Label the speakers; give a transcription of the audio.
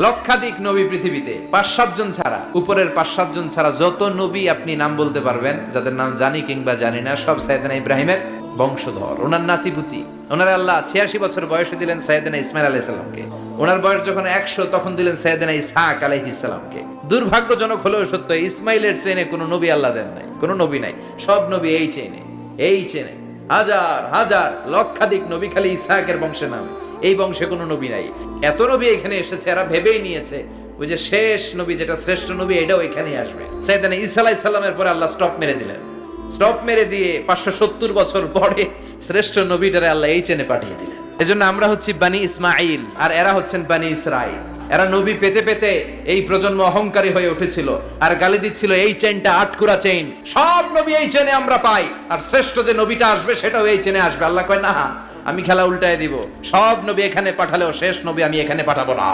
Speaker 1: লক্ষাধিক নবী পৃথিবীতে 5-7 জন ছাড়া, উপরের 5-7 জন ছাড়া যত নবী আপনি নাম বলতে পারবেন, যাদের নাম জানি কিংবা জানি না, সব সাইয়েদনা ইব্রাহিমের বংশধর। ওনার নাতিপুতি, ওনার আল্লাহ 86 বছর বয়সে দিলেন সাইয়েদনা ইসমাইল আলাইহিস সালামকে। ওনার বয়স যখন 100 তখন দিলেন সাইয়েদনা ইসহাক আলাইহিস সালামকে। দুর্ভাগ্যজনক হলেও সত্য, ইসমাইলের চেনে কোনো নবী আল্লাহ দেন নাই, কোনো নবী নাই। সব নবী এই চেনে হাজার হাজার লক্ষাধিক নবী খালি ইসহাকের বংশে নাম, এই বংশে কোনো নবী নাই। এত নবী এখানে এসেছে, এরা ভেবেই নিয়েছে ওই যে শেষ নবী, যেটা শ্রেষ্ঠ নবী, এটাও এখানেই আসবে। সাইয়েদনা ঈসা আলাইহিস সালামের পরে আল্লাহ স্টপ মেরে দিলেন। স্টপ মেরে দিয়ে 570 বছর পরে শ্রেষ্ঠ নবীটারে আল্লাহ এই চেনে পাঠিয়ে দিলেন। এজন্য আমরা হচ্ছি বানি ইসমাঈল, আর এরা হচ্ছেন বানি ইসরাঈল। এরা নবী পেতে পেতে এই প্রজন্ম অহংকারী হয়ে উঠেছিল আর গালি দিচ্ছিল এই চেনটা আটকুরা চেইন, সব নবী এই চেনে আমরা পাই, আর শ্রেষ্ঠ যে নবীটা আসবে সেটাও এই চেনে আসবে। আল্লাহ কয় না, আমি খেলা উল্টায় দিব, সব নবী এখানে পাঠালেও শেষ নবী আমি এখানে পাঠাবো না।